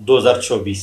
2024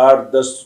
8-10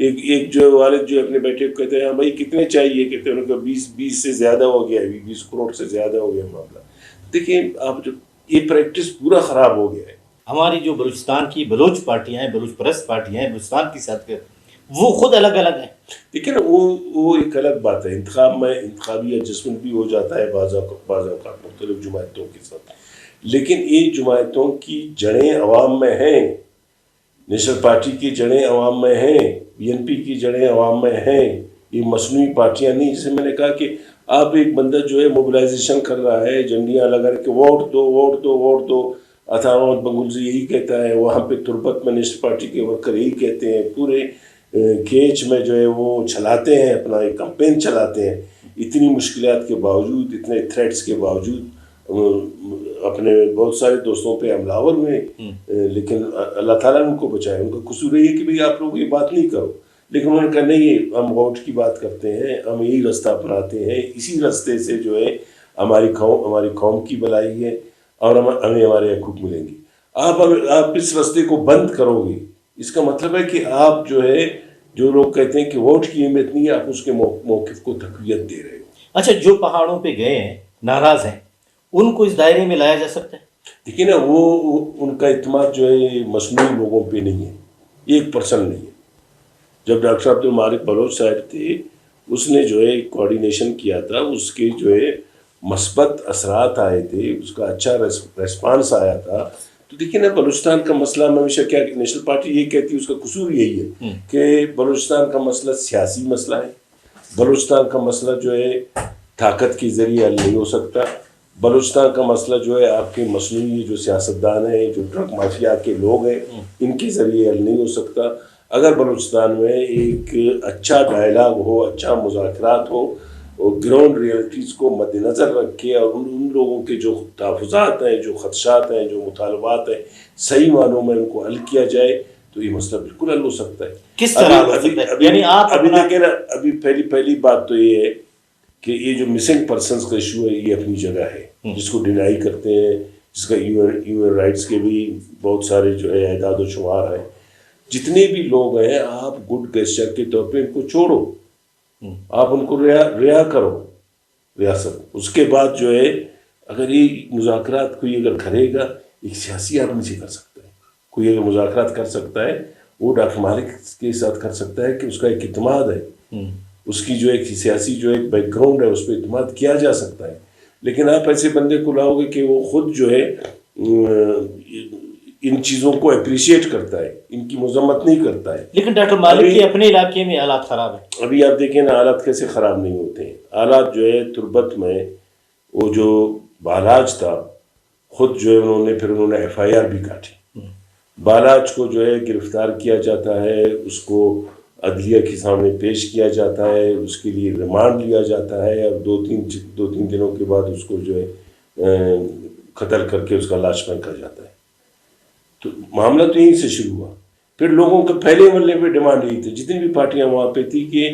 ایک جو والد جو اپنے بیٹے کو کہتے ہیں ہاں بھائی کتنے چاہیے، کہتے ہیں ان کا 20 سے زیادہ ہو گیا ہے، 20 کروڑ سے زیادہ ہو گیا معاملہ. دیکھیں آپ جو یہ پریکٹس پورا خراب ہو گیا ہے. ہماری جو بلوچستان کی بلوچ پارٹیاں ہیں، بلوچ پرست پارٹیاں ہیں بلوچستان کی سطح پہ، وہ خود الگ الگ ہیں. دیکھیں نا وہ ایک الگ بات ہے. انتخاب میں انتخابی ایڈجسٹمنٹ بھی ہو جاتا ہے بعض اوقات مختلف جماعتوں کے ساتھ، لیکن یہ جماعتوں کی جڑیں عوام میں ہیں. نیشنل پارٹی کی جڑیں عوام میں ہیں، پی این پی کی جڑیں عوام میں ہیں. یہ مصنوعی پارٹیاں نہیں. جیسے میں نے کہا کہ آپ ایک بندہ جو ہے موبلائزیشن کر رہا ہے، جھنڈیاں لگا کے ووٹ دو ووٹ دو ووٹ دو. عطا محمد بنگلزی یہی کہتا ہے، وہاں پہ تربت میں نیشنل پارٹی کے ورکر یہی کہتے ہیں، پورے کیچ میں جو ہے وہ چلاتے ہیں، اپنا ایک کمپین چلاتے ہیں. اتنی مشکلات کے باوجود، اتنے تھریٹس کے باوجود اپنے بہت سارے دوستوں پہ حملہ آور ہوئے، لیکن اللہ تعالیٰ نے ان کو بچایا. ان کا قصور یہ ہے کہ بھئی آپ لوگ یہ بات نہیں کرو، لیکن انہوں نے کہا نہیں، ہم ووٹ کی بات کرتے ہیں، ہم یہی رستہ اپناتے ہیں، اسی رستے سے جو ہے ہماری قوم کی بھلائی ہے اور ہمیں ہمارے حقوق ملیں گے. آپ اس رستے کو بند کرو گے، اس کا مطلب ہے کہ آپ جو ہے، جو لوگ کہتے ہیں کہ ووٹ کی اہمیت نہیں ہے، آپ اس کے موقف کو تقویت دے رہے ہو. اچھا، جو پہاڑوں پہ گئے ہیں، ناراض ہیں، ان کو اس دائرے میں لایا جا سکتا ہے؟ دیکھیں نا، وہ ان کا اعتماد جو ہے مصنوعی لوگوں پہ نہیں ہے، ایک پرسن نہیں ہے. جب ڈاکٹر عبد المالک بلوچ صاحب تھے، اس نے جو ہے کوارڈینیشن کیا تھا، اس کے جو ہے مثبت اثرات آئے تھے، اس کا اچھا ریسپانس آیا تھا. تو دیکھیں نا، بلوچستان کا مسئلہ میں ہمیشہ کیا نیشنل پارٹی یہ کہتی ہے، اس کا قصور یہی ہے کہ بلوچستان کا مسئلہ سیاسی مسئلہ ہے. بلوچستان کا مسئلہ جو ہے طاقت کے ذریعے حل نہیں ہو سکتا. بلوچستان کا مسئلہ جو ہے آپ کے مصنوعی جو سیاستدان ہیں، جو ڈرگ مافیا کے لوگ ہیں، ان کے ذریعے حل نہیں ہو سکتا. اگر بلوچستان میں ایک اچھا ڈائلاگ ہو، اچھا مذاکرات ہو، اور گراؤنڈ ریئلٹیز کو مد نظر رکھ کے، اور ان لوگوں کے جو تحفظات ہیں، جو خدشات ہیں، جو مطالبات ہیں، صحیح معنوں میں ان کو حل کیا جائے تو یہ مسئلہ بالکل حل ہو سکتا ہے. کس طرح ہو سکتا ہے؟ یعنی آپ ابھی دیکھیں نا، ابھی پہلی بات تو یہ ہے کہ یہ جو مسنگ پرسنز کا ایشو ہے، یہ اپنی جگہ ہے، جس کو ڈینائی کرتے ہیں، جس کا یو رائٹس کے بھی بہت سارے جو ہے اعداد و شمار ہیں. جتنے بھی لوگ ہیں، آپ گڈ گیسچر کے طور پہ ان کو چھوڑو، آپ ان کو رہا کرو ریاست. اس کے بعد جو ہے اگر یہ مذاکرات کوئی اگر کرے گا، ایک سیاسی آدمی سے کر سکتا ہے. کوئی اگر مذاکرات کر سکتا ہے، وہ ڈاکٹر مالک کے ساتھ کر سکتا ہے کہ اس کا ایک اعتماد ہے، اس کی جو ایک سیاسی جو ایک بیک گراؤنڈ ہے، اس پہ اعتماد کیا جا سکتا ہے. لیکن آپ ایسے بندے کو لاؤ گے کہ وہ خود جو ہے ان چیزوں کو اپریشیٹ کرتا ہے، ان کی مذمت نہیں کرتا ہے. لیکن ڈاکٹر مالک کے اپنے علاقے میں حالات خراب ہیں. ابھی آپ دیکھیں نا، حالات کیسے خراب نہیں ہوتے ہیں. حالات جو ہے تربت میں، وہ جو بالاج تھا، خود جو ہے انہوں نے ایف آئی آر بھی کاٹی. بالاج کو جو ہے گرفتار کیا جاتا ہے، اس کو عدلیہ کے سامنے پیش کیا جاتا ہے، اس کے لیے ریمانڈ لیا جاتا ہے، اور دو تین دنوں کے بعد اس کو جو ہے قتل کر کے اس کا لاش پھینکا جاتا ہے. تو معاملہ تو یہیں سے شروع ہوا. پھر لوگوں کے پہلے مرلے پہ ڈیمانڈ یہی تھی، جتنی بھی پارٹیاں وہاں پہ تھی، کہ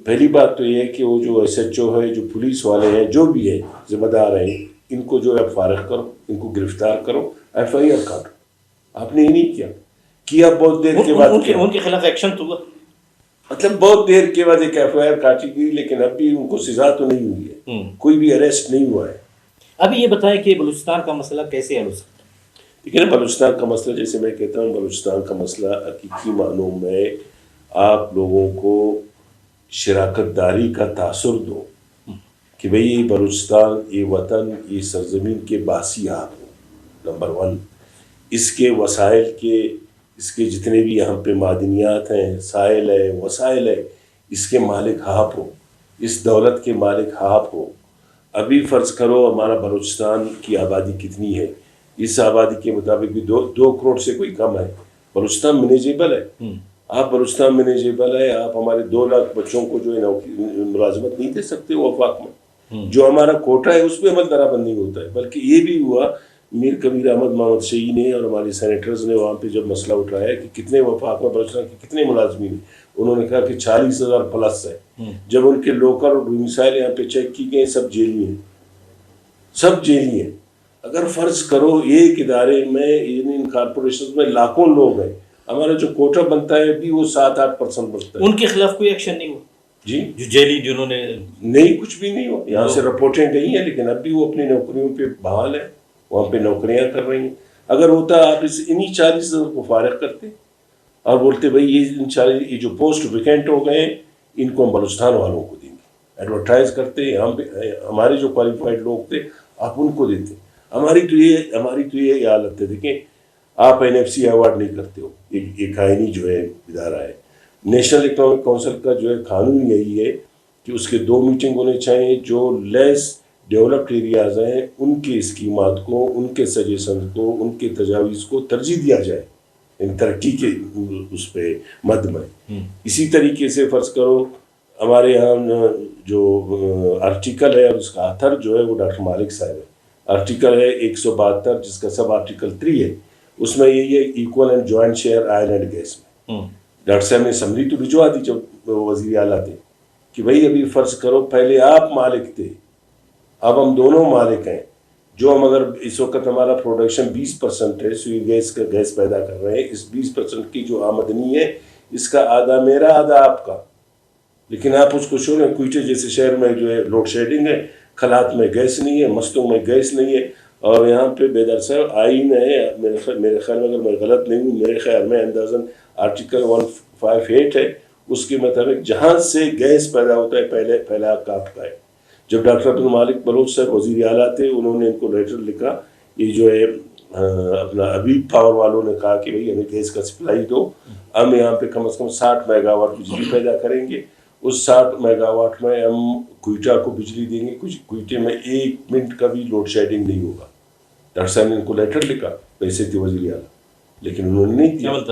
پہلی بات تو یہ ہے کہ وہ جو ایس ایچ او ہے، جو پولیس والے ہیں، جو بھی ہے ذمہ دار ہیں، ان کو جو ہے فارغ کرو، ان کو گرفتار کرو، ایف آئی آر کاٹو. آپ نے یہ نہیں کیا بہت دیر کے بعد ان کے خلاف ایکشن تو ہوا، مطلب بہت دیر کے بعد ایک ایف آئی آر کاٹی گئی، لیکن اب بھی ان کو سزا تو نہیں ہوئی ہے، کوئی بھی اریسٹ نہیں ہوا ہے. ابھی یہ بتائیں کہ بلوچستان کا مسئلہ کیسے حل ہو سکتا ہے؟ لیکن بلوچستان کا مسئلہ، جیسے میں کہتا ہوں، بلوچستان کا مسئلہ حقیقی معنوں میں آپ لوگوں کو شراکت داری کا تاثر دو کہ بھئی یہ بلوچستان، یہ وطن، یہ سرزمین کے باسی آپ ہو. نمبر 1، اس کے وسائل کے، اس کے جتنے بھی یہاں پہ معدنیات ہیں، سائل ہے، وسائل ہے، اس کے مالک آپ ہو، اس دولت کے مالک آپ ہو. ابھی فرض کرو ہمارا بلوچستان کی آبادی کتنی ہے، اس آبادی کے مطابق بھی 2 کروڑ سے کوئی کم ہے. بلوچستان مینیجیبل ہے. آپ بلوچستان مینیجیبل ہے، آپ ہمارے 2 لاکھ بچوں کو جو ہے ملازمت نہیں دے سکتے وہ وفاق میں. جو ہمارا کوٹا ہے اس پہ عمل درآمد نہیں ہوتا ہے. بلکہ یہ بھی ہوا، میر کبیر احمد محمد شہی نے اور ہمارے سینیٹرز نے وہاں پہ جب مسئلہ اٹھایا کہ کتنے وفاق میں بلوچستان کے کتنے ملازمین ہیں، انہوں نے کہا کہ 40,000 پلس ہے. جب ان کے لوکل اور ڈومیسائل یہاں پہ چیک کی گئے، سب جیلی ہیں، سب جیلی ہیں. اگر فرض کرو ایک ادارے میں، ان کارپوریشنز میں لاکھوں لوگ ہیں، ہمارا جو کوٹا بنتا ہے ابھی وہ 7-8% بنتا ہے. ان کے خلاف کوئی ایکشن نہیں ہوا جی جو جیلی جنہوں نے نہیں, کچھ بھی نہیں ہوا. یہاں سے رپورٹیں گئی ہیں لیکن اب بھی وہ اپنی نوکریوں پہ بحال ہیں, وہاں پہ نوکریاں کر رہی ہیں. اگر ہوتا آپ انہی 40 کو فارغ کرتے اور بولتے بھائی یہ جو پوسٹ ویکینٹ ہو گئے ہیں ان کو ہم بلوچستان والوں کو دیں گے, ایڈورٹائز کرتے یہاں پہ ہمارے جو کوالیفائڈ لوگ تھے آپ ان کو دیتے. ہماری تو یہ حالت ہے. دیکھیں آپ NFC ایوارڈ نہیں کرتے ہو, ایک آئینی جو ہے ادارہ ہے. نیشنل اکنامک کونسل کا جو ہے قانون یہی ہے کہ اس کے 2 میٹنگ ہونے چاہیے. جو لیس ڈیولپڈ ایریاز ہیں ان کے اسکیمات کو, ان کے سجیشن کو, ان کے تجاویز کو ترجیح دیا جائے ان ترقی کے اس پہ مد میں. اسی طریقے سے فرض کرو ہمارے یہاں جو آرٹیکل ہے اور اس کا آتھر جو ہے وہ ڈاکٹر مالک صاحب ہے. آرٹیکل ہے 172 جس کا سب آرٹیکل 3 ہے. اس میں یہی ہے equal and joint share oil and gas میں. ڈاکٹر صاحب نے سمری تو بھجوا دی جب وزیر اعلیٰ تھے کہ بھائی ابھی فرض کرو پہلے آپ مالک تھے اب ہم دونوں مالک ہیں. جو ہم اگر اس وقت ہمارا پروڈکشن 20% ہے سوئی گیس کا گیس پیدا کر رہے ہیں, اس 20% کی جو آمدنی ہے اس کا آدھا میرا آدھا آپ کا. لیکن آپ اس کو چھوڑیں, کوئٹے جیسے شہر میں جو ہے لوڈ شیڈنگ ہے, کھلات میں گیس نہیں ہے, مستوں میں گیس نہیں ہے. اور یہاں پہ بیدر صاحب آئین ہے میرے خیال میں, اگر میں غلط نہیں ہوں, میرے خیال میں اندازاً آرٹیکل 158 ہے, اس کے مطابق جہاں سے گیس پیدا ہوتا ہے پہلا حق آپ کا ہے. جب ڈاکٹر عبد المالک بلوچ صاحب وزیر اعلیٰ تھے انہوں نے ان کو لیٹر لکھا, یہ جو ہے اپنا ابیب پاور والوں نے کہا کہ بھئی ہمیں گیس کا سپلائی دو, ہم یہاں پہ کم از کم 60 میگا واٹ بجلی پیدا کریں گے. اس 60 میگا واٹ میں ہم کوئٹہ کو بجلی دیں گے. کچھ کوئٹے میں 1 منٹ کا بھی لوڈ شیڈنگ نہیں ہوگا. ڈاکٹر صاحب نے ان کو لیٹر لکھا, پیسے تھے وزیر اعلیٰ, لیکن انہوں نے نہیں دیا. عمل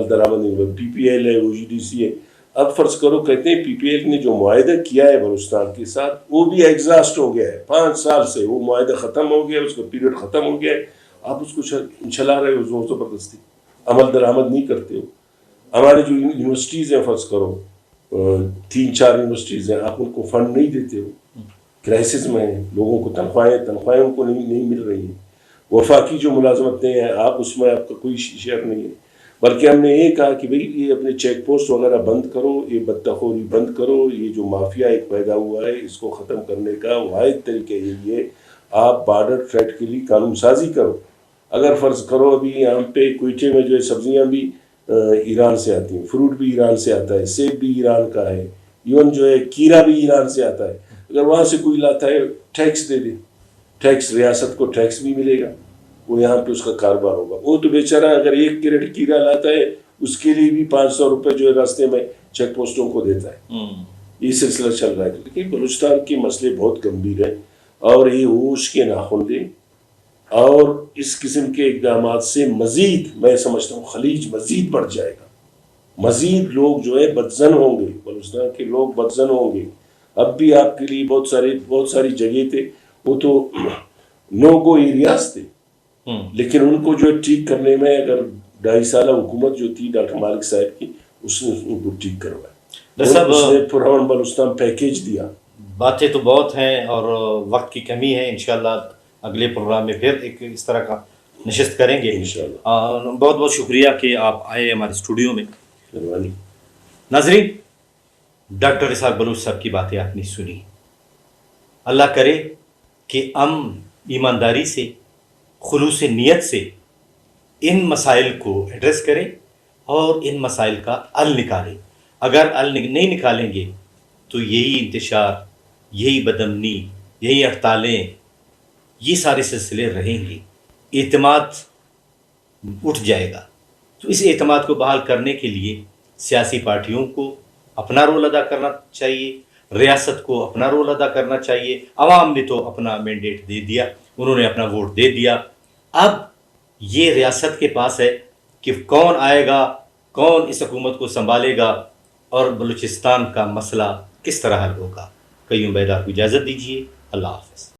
درآمد نہیں ہوا. PPL ہے, OGDC ہے. اب فرض کرو کہتے ہیں PPL نے جو معاہدہ کیا ہے بلوچستان کے ساتھ وہ بھی ایگزاسٹ ہو گیا ہے. 5 سال سے وہ معاہدہ ختم ہو گیا, اس کا پیریڈ ختم ہو گیا ہے. آپ اس کو چلا رہے ہو زور زبردستی, عمل درآمد نہیں کرتے ہو. ہمارے جو یونیورسٹیز ہیں فرض کرو 3-4 یونیورسٹیز ہیں, آپ ان کو فنڈ نہیں دیتے ہو. کرائسس میں ہیں, لوگوں کو تنخواہیں ان کو نہیں مل رہی ہیں. وفاقی جو ملازمتیں ہیں آپ اس میں آپ کا کوئی شیئر نہیں ہے. بلکہ ہم نے یہ کہا کہ بھئی یہ اپنے چیک پوسٹ وغیرہ بند کرو, یہ بدتخوری بند کرو, یہ جو مافیا ایک پیدا ہوا ہے اس کو ختم کرنے کا واحد طریقہ یہی ہے آپ بارڈر تھریٹ کے لیے قانون سازی کرو. اگر فرض کرو ابھی یہاں پہ کوئٹے میں جو ہے سبزیاں بھی ایران سے آتی ہیں, فروٹ بھی ایران سے آتا ہے, سیب بھی ایران کا ہے, ایون جو ہے کیرا بھی ایران سے آتا ہے. اگر وہاں سے کوئی لاتا ہے ٹیکس دے دے, ٹیکس ریاست کو ٹیکس بھی ملے گا, وہ یہاں پہ اس کا کاروبار ہوگا. وہ تو بیچارہ اگر 1 کریٹ کیرا لاتا ہے اس کے لیے بھی 500 روپے جو ہے راستے میں چیک پوسٹوں کو دیتا ہے. یہ سلسلہ چل رہا ہے. لیکن بلوچستان کے مسئلے بہت گمبھیر ہیں اور یہ ہوش کے ناخن دیں اور اس قسم کے اقدامات سے مزید میں سمجھتا ہوں خلیج مزید بڑھ جائے گا. مزید لوگ جو ہے بدزن ہوں گے, بلوچستان کے لوگ بدزن ہوں گے. اب بھی آپ کے لیے بہت ساری جگہ تھے وہ تو نو گو ایریاز تھے, لیکن ان کو جو ہے ٹھیک کرنے میں اگر 2.5 سالہ حکومت جو تھی ڈاکٹر مالک صاحب کی اس نے ان کو ٹھیک کروایا. اس نے پرامن بلوچستان پیکیج دیا. باتیں تو بہت ہیں اور وقت کی کمی ہے. انشاءاللہ اگلے پروگرام میں پھر ایک اس طرح کا نشست کریں گے انشاءاللہ. بہت بہت شکریہ کہ آپ آئے ہمارے اسٹوڈیو میں. مہربانی. ناظرین, ڈاکٹر اسحاق بلوچ صاحب کی باتیں آپ نے سنی. اللہ کرے کہ ہم ایمانداری سے, خلوص نیت سے ان مسائل کو ایڈریس کریں اور ان مسائل کا حل نکالیں. اگر حل نہیں نکالیں گے تو یہی انتشار, یہی بدامنی, یہی ہڑتالیں, یہ سارے سلسلے رہیں گے. اعتماد اٹھ جائے گا. تو اس اعتماد کو بحال کرنے کے لیے سیاسی پارٹیوں کو اپنا رول ادا کرنا چاہیے, ریاست کو اپنا رول ادا کرنا چاہیے. عوام نے تو اپنا مینڈیٹ دے دیا, انہوں نے اپنا ووٹ دے دیا. اب یہ ریاست کے پاس ہے کہ کون آئے گا, کون اس حکومت کو سنبھالے گا اور بلوچستان کا مسئلہ کس طرح حل ہوگا. قیوم بیدار کو اجازت دیجیے. اللہ حافظ.